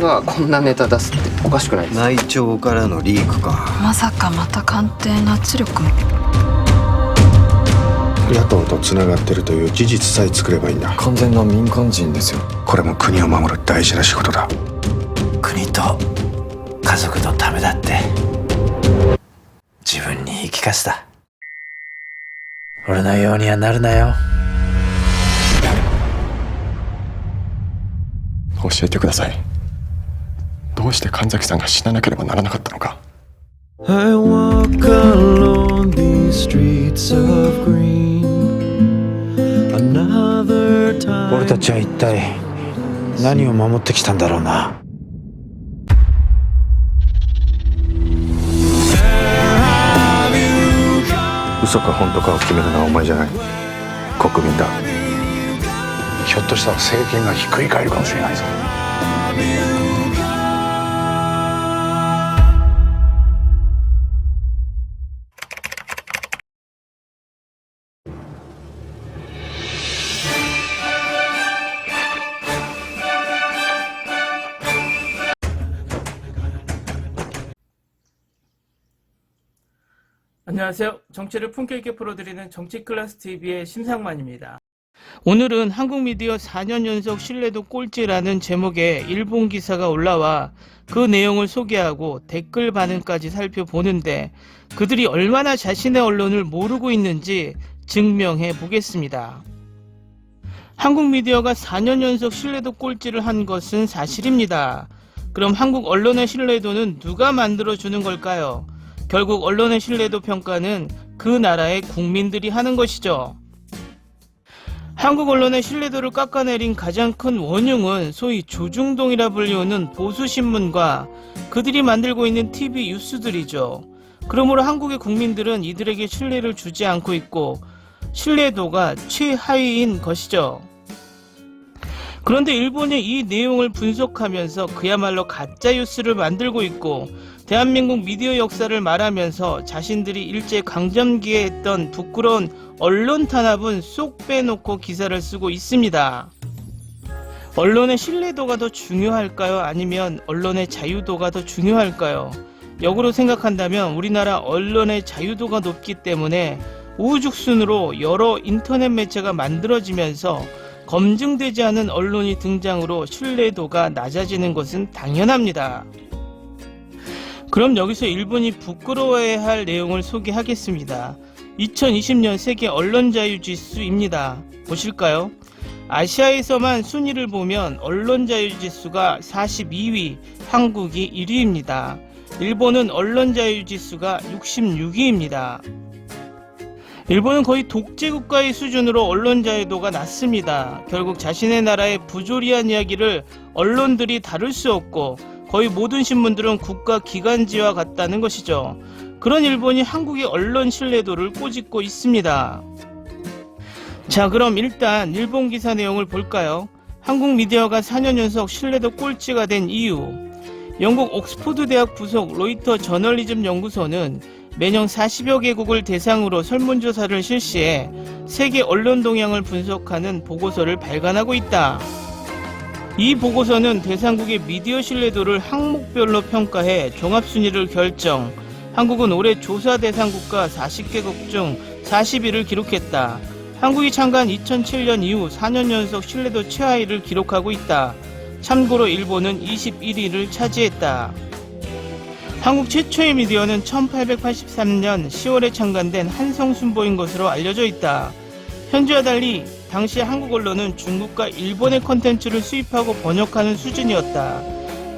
がこんなネタ出すっておかしくないですか？内調からのリークか。まさかまた官邸の圧力も。野党とつながってるという事実さえ作ればいいんだ。完全な民間人ですよ。これも国を守る大事な仕事だ。国と家族のためだって自分に言い聞かせた。俺のようにはなるなよ。教えてください。どうして神崎さんが死ななければならなかったのか。I walk along these streets of green. Another time. 俺たちは一体何を守ってきたんだろうな。嘘か本当かを決めるのはお前じゃない、国民だ。ひょっとしたら政権がひっくり返るかもしれないぞ。안녕하세요. 정치를 품격 있게 풀어드리는 정치클래스TV의 심상만입니다. 오늘은 한국 미디어 4년 연속 신뢰도 꼴찌라는 제목의 일본 기사가 올라와 그 내용을 소개하고 댓글 반응까지 살펴보는데 그들이 얼마나 자신의 언론을 모르고 있는지 증명해 보겠습니다. 한국 미디어가 4년 연속 신뢰도 꼴찌를 한 것은 사실입니다. 그럼 한국 언론의 신뢰도는 누가 만들어주는 걸까요? 결국 언론의 신뢰도 평가는 그 나라의 국민들이 하는 것이죠. 한국 언론의 신뢰도를 깎아내린 가장 큰 원흉은 소위 조중동이라 불리우는 보수신문과 그들이 만들고 있는 TV 뉴스들이죠. 그러므로 한국의 국민들은 이들에게 신뢰를 주지 않고 있고 신뢰도가 최하위인 것이죠. 그런데 일본이 이 내용을 분석하면서 그야말로 가짜 뉴스를 만들고 있고 대한민국 미디어 역사를 말하면서 자신들이 일제강점기에 했던 부끄러운 언론 탄압은 쏙 빼놓고 기사를 쓰고 있습니다. 언론의 신뢰도가 더 중요할까요? 아니면 언론의 자유도가 더 중요할까요? 역으로 생각한다면 우리나라 언론의 자유도가 높기 때문에 우후죽순으로 여러 인터넷 매체가 만들어지면서 검증되지 않은 언론이 등장으로 신뢰도가 낮아지는 것은 당연합니다. 그럼 여기서 일본이 부끄러워해야 할 내용을 소개하겠습니다. 2020년 세계 언론자유지수입니다. 보실까요? 아시아에서만 순위를 보면 언론자유지수가 42위, 한국이 1위입니다. 일본은 언론자유지수가 66위입니다. 일본은 거의 독재국가의 수준으로 언론자유도가 낮습니다. 결국 자신의 나라의 부조리한 이야기를 언론들이 다룰 수 없고 거의 모든 신문들은 국가기관지와 같다는 것이죠. 그런 일본이 한국의 언론 신뢰도를 꼬집고 있습니다. 자, 그럼 일단 일본 기사 내용을 볼까요? 한국 미디어가 4년 연속 신뢰도 꼴찌가 된 이유. 영국 옥스퍼드 대학 부속 로이터 저널리즘 연구소는 매년 40여 개국을 대상으로 설문조사를 실시해 세계 언론 동향을 분석하는 보고서를 발간하고 있다. 이 보고서는 대상국의 미디어 신뢰도를 항목별로 평가해 종합순위를 결정. 한국은 올해 조사 대상국가 40개국 중 40위를 기록했다. 한국이 참가한 2007년 이후 4년 연속 신뢰도 최하위를 기록하고 있다. 참고로 일본은 21위를 차지했다. 한국 최초의 미디어는 1883년 10월에 창간된 한성순보인 것으로 알려져 있다. 현재와 달리 당시 한국 언론은 중국과 일본의 콘텐츠를 수입하고 번역하는 수준이었다.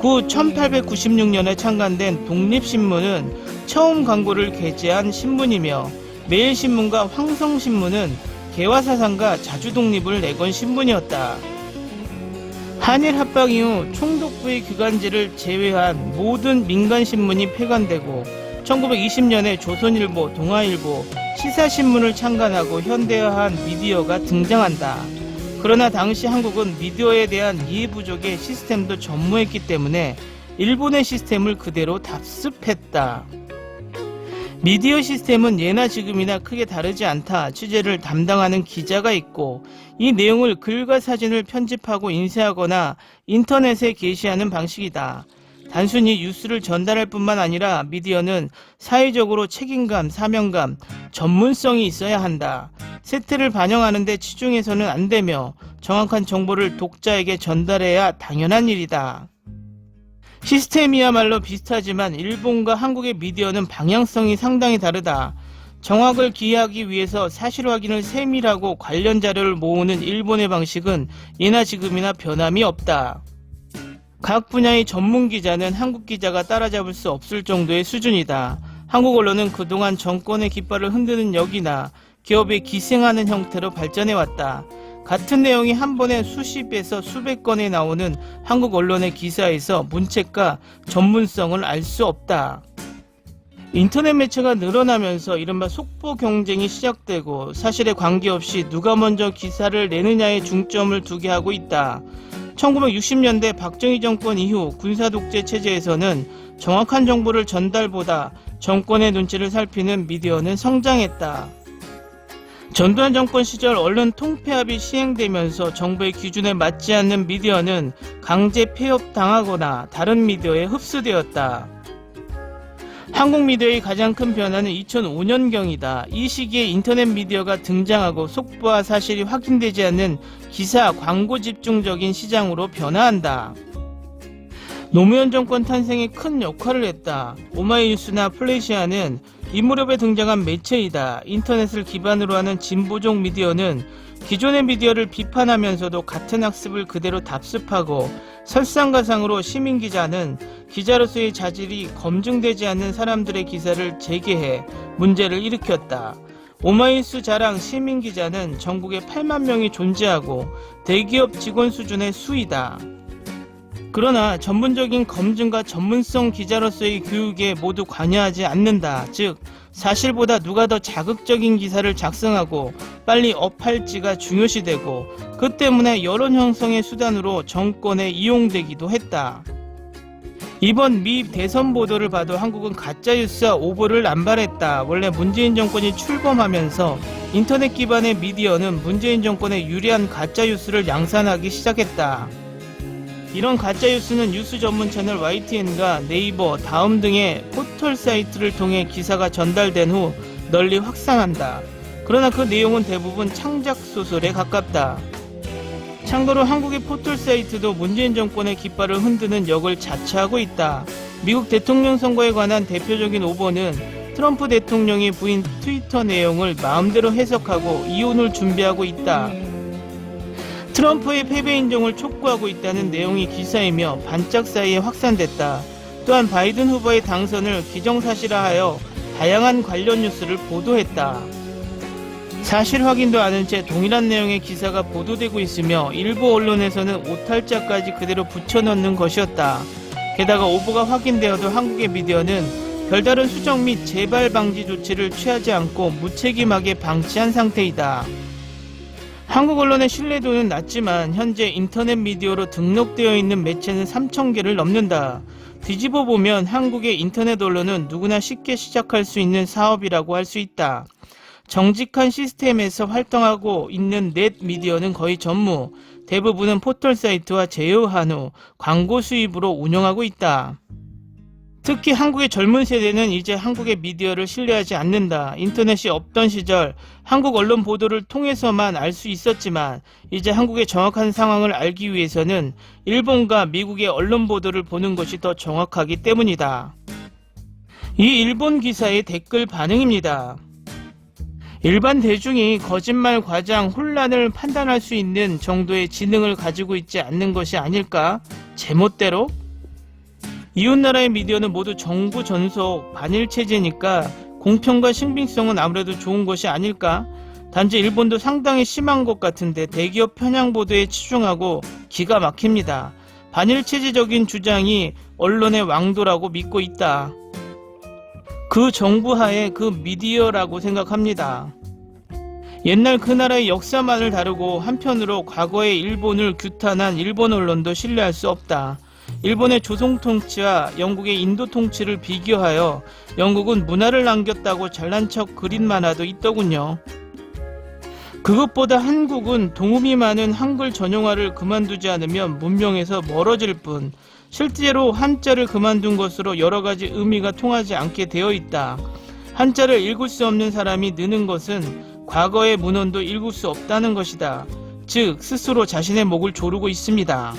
구 1896년에 창간된 독립신문은 처음 광고를 게재한 신문이며 매일신문과 황성신문은 개화사상과 자주독립을 내건 신문이었다. 한일 합방 이후 총독부의 기관지를 제외한 모든 민간신문이 폐간되고 1920년에 조선일보, 동아일보, 시사신문을 창간하고 현대화한 미디어가 등장한다. 그러나 당시 한국은 미디어에 대한 이해 부족의 시스템도 전무했기 때문에 일본의 시스템을 그대로 답습했다. 미디어 시스템은 예나 지금이나 크게 다르지 않다. 취재를 담당하는 기자가 있고 이 내용을 글과 사진을 편집하고 인쇄하거나 인터넷에 게시하는 방식이다. 단순히 뉴스를 전달할 뿐만 아니라 미디어는 사회적으로 책임감, 사명감, 전문성이 있어야 한다. 세태를 반영하는 데 치중해서는 안 되며 정확한 정보를 독자에게 전달해야 당연한 일이다. 시스템이야말로 비슷하지만 일본과 한국의 미디어는 방향성이 상당히 다르다. 정확을 기하기 위해서 사실 확인을 세밀하고 관련 자료를 모으는 일본의 방식은 예나 지금이나 변함이 없다. 각 분야의 전문 기자는 한국 기자가 따라잡을 수 없을 정도의 수준이다. 한국 언론은 그동안 정권의 깃발을 흔드는 역이나 기업에 기생하는 형태로 발전해왔다. 같은 내용이 한 번에 수십에서 수백 건에 나오는 한국 언론의 기사에서 문책과 전문성을 알 수 없다. 인터넷 매체가 늘어나면서 이른바 속보 경쟁이 시작되고 사실에 관계없이 누가 먼저 기사를 내느냐에 중점을 두게 하고 있다. 1960년대 박정희 정권 이후 군사독재 체제에서는 정확한 정보를 전달보다 정권의 눈치를 살피는 미디어는 성장했다. 전두환 정권 시절 언론 통폐합이 시행되면서 정부의 기준에 맞지 않는 미디어는 강제 폐업당하거나 다른 미디어에 흡수되었다. 한국 미디어의 가장 큰 변화는 2005년경이다. 이 시기에 인터넷 미디어가 등장하고 속보와 사실이 확인되지 않는 기사, 광고 집중적인 시장으로 변화한다. 노무현 정권 탄생에 큰 역할을 했다. 오마이뉴스나 플래시아는 이 무렵에 등장한 매체이다. 인터넷을 기반으로 하는 진보적 미디어는 기존의 미디어를 비판하면서도 같은 학습을 그대로 답습하고 설상가상으로 시민기자는 기자로서의 자질이 검증되지 않는 사람들의 기사를 재개해 문제를 일으켰다. 오마이뉴스 자랑 시민기자는 전국에 8만 명이 존재하고 대기업 직원 수준의 수이다. 그러나 전문적인 검증과 전문성 기자로서의 교육에 모두 관여하지 않는다. 즉 사실보다 누가 더 자극적인 기사를 작성하고 빨리 업할지가 중요시되고 그 때문에 여론 형성의 수단으로 정권에 이용되기도 했다. 이번 미 대선 보도를 봐도 한국은 가짜뉴스와 오보를 남발했다. 원래 문재인 정권이 출범하면서 인터넷 기반의 미디어는 문재인 정권에 유리한 가짜뉴스를 양산하기 시작했다. 이런 가짜뉴스는 뉴스 전문 채널 YTN과 네이버, 다음 등의 포털 사이트를 통해 기사가 전달된 후 널리 확산한다. 그러나 그 내용은 대부분 창작 소설에 가깝다. 참고로 한국의 포털 사이트도 문재인 정권의 깃발을 흔드는 역을 자처하고 있다. 미국 대통령 선거에 관한 대표적인 오보는 트럼프 대통령의 부인 트위터 내용을 마음대로 해석하고 이혼을 준비하고 있다. 트럼프의 패배 인정을 촉구하고 있다는 내용이 기사이며 반짝 사이에 확산됐다. 또한 바이든 후보의 당선을 기정사실화하여 다양한 관련 뉴스를 보도했다. 사실 확인도 않은 채 동일한 내용의 기사가 보도되고 있으며 일부 언론에서는 오탈자까지 그대로 붙여넣는 것이었다. 게다가 오보가 확인되어도 한국의 미디어는 별다른 수정 및 재발 방지 조치를 취하지 않고 무책임하게 방치한 상태이다. 한국 언론의 신뢰도는 낮지만 현재 인터넷 미디어로 등록되어 있는 매체는 3,000개를 넘는다. 뒤집어 보면 한국의 인터넷 언론은 누구나 쉽게 시작할 수 있는 사업이라고 할 수 있다. 정직한 시스템에서 활동하고 있는 넷 미디어는 거의 전무, 대부분은 포털 사이트와 제휴한 후 광고 수입으로 운영하고 있다. 특히 한국의 젊은 세대는 이제 한국의 미디어를 신뢰하지 않는다. 인터넷이 없던 시절 한국 언론 보도를 통해서만 알 수 있었지만 이제 한국의 정확한 상황을 알기 위해서는 일본과 미국의 언론 보도를 보는 것이 더 정확하기 때문이다. 이 일본 기사의 댓글 반응입니다. 일반 대중이 거짓말, 과장, 혼란을 판단할 수 있는 정도의 지능을 가지고 있지 않는 것이 아닐까? 제멋대로? 이웃나라의 미디어는 모두 정부 전속 반일 체제니까 공평과 신빙성은 아무래도 좋은 것이 아닐까? 단지 일본도 상당히 심한 것 같은데 대기업 편향 보도에 치중하고 기가 막힙니다. 반일 체제적인 주장이 언론의 왕도라고 믿고 있다. 그 정부 하에 그 미디어라고 생각합니다. 옛날 그 나라의 역사만을 다루고 한편으로 과거의 일본을 규탄한 일본 언론도 신뢰할 수 없다. 일본의 조선 통치와 영국의 인도 통치를 비교하여 영국은 문화를 남겼다고 잘난 척 그린 만화도 있더군요. 그것보다 한국은 동음이 많은 한글 전용화를 그만두지 않으면 문명에서 멀어질 뿐 실제로 한자를 그만둔 것으로 여러가지 의미가 통하지 않게 되어 있다. 한자를 읽을 수 없는 사람이 느는 것은 과거의 문헌도 읽을 수 없다는 것이다. 즉 스스로 자신의 목을 조르고 있습니다.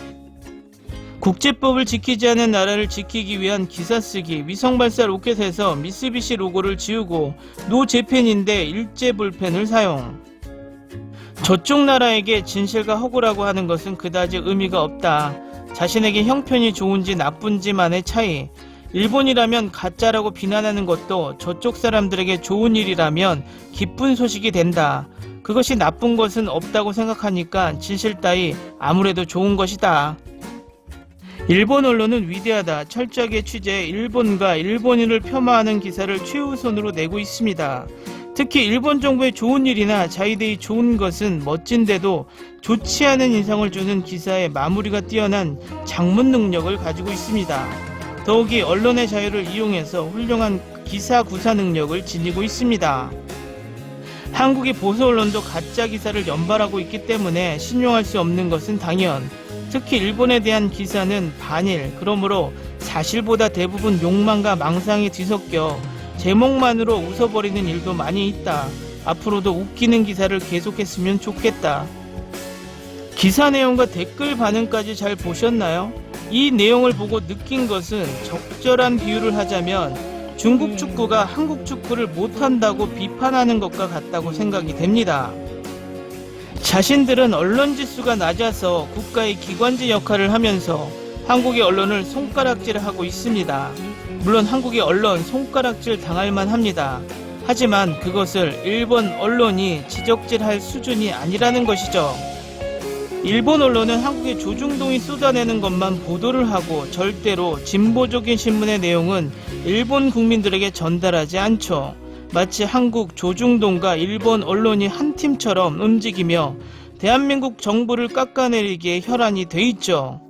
국제법을 지키지 않은 나라를 지키기 위한 기사 쓰기, 위성발사 로켓에서 미쓰비시 로고를 지우고 노 재팬인데 일제 볼펜을 사용. 저쪽 나라에게 진실과 허구라고 하는 것은 그다지 의미가 없다. 자신에게 형편이 좋은지 나쁜지만의 차이. 일본이라면 가짜라고 비난하는 것도 저쪽 사람들에게 좋은 일이라면 기쁜 소식이 된다. 그것이 나쁜 것은 없다고 생각하니까 진실 따위 아무래도 좋은 것이다. 일본 언론은 위대하다. 철저하게 취재해 일본과 일본인을 폄하하는 기사를 최우선으로 내고 있습니다. 특히 일본 정부의 좋은 일이나 자위대의 좋은 것은 멋진데도 좋지 않은 인상을 주는 기사의 마무리가 뛰어난 장문 능력을 가지고 있습니다. 더욱이 언론의 자유를 이용해서 훌륭한 기사 구사 능력을 지니고 있습니다. 한국의 보수 언론도 가짜 기사를 연발하고 있기 때문에 신용할 수 없는 것은 당연. 특히 일본에 대한 기사는 반일, 그러므로 사실보다 대부분 욕망과 망상이 뒤섞여 제목만으로 웃어버리는 일도 많이 있다. 앞으로도 웃기는 기사를 계속했으면 좋겠다. 기사 내용과 댓글 반응까지 잘 보셨나요? 이 내용을 보고 느낀 것은 적절한 비유를 하자면 중국 축구가 한국 축구를 못한다고 비판하는 것과 같다고 생각이 됩니다. 자신들은 언론 지수가 낮아서 국가의 기관지 역할을 하면서 한국의 언론을 손가락질하고 있습니다. 물론 한국의 언론 손가락질 당할만 합니다. 하지만 그것을 일본 언론이 지적질할 수준이 아니라는 것이죠. 일본 언론은 한국의 조중동이 쏟아내는 것만 보도를 하고 절대로 진보적인 신문의 내용은 일본 국민들에게 전달하지 않죠. 마치 한국 조중동과 일본 언론이 한 팀처럼 움직이며 대한민국 정부를 깎아내리기에 혈안이 돼 있죠.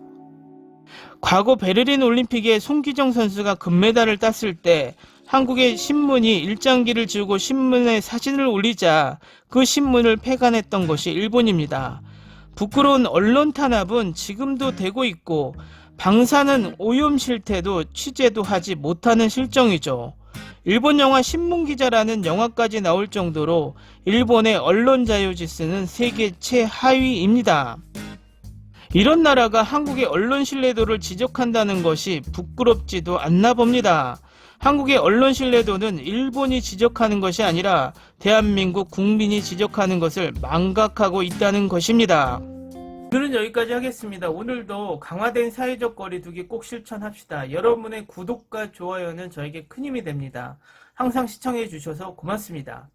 과거 베를린 올림픽에 송기정 선수가 금메달을 땄을 때 한국의 신문이 일장기를 지우고 신문에 사진을 올리자 그 신문을 폐간했던 것이 일본입니다. 부끄러운 언론 탄압은 지금도 되고 있고 방사는 오염 실태도 취재도 하지 못하는 실정이죠. 일본 영화 신문기자라는 영화까지 나올 정도로 일본의 언론 자유 지수는 세계 최하위입니다. 이런 나라가 한국의 언론 신뢰도를 지적한다는 것이 부끄럽지도 않나 봅니다. 한국의 언론 신뢰도는 일본이 지적하는 것이 아니라 대한민국 국민이 지적하는 것을 망각하고 있다는 것입니다. 오늘은 여기까지 하겠습니다. 오늘도 강화된 사회적 거리두기 꼭 실천합시다. 여러분의 구독과 좋아요는 저에게 큰 힘이 됩니다. 항상 시청해 주셔서 고맙습니다.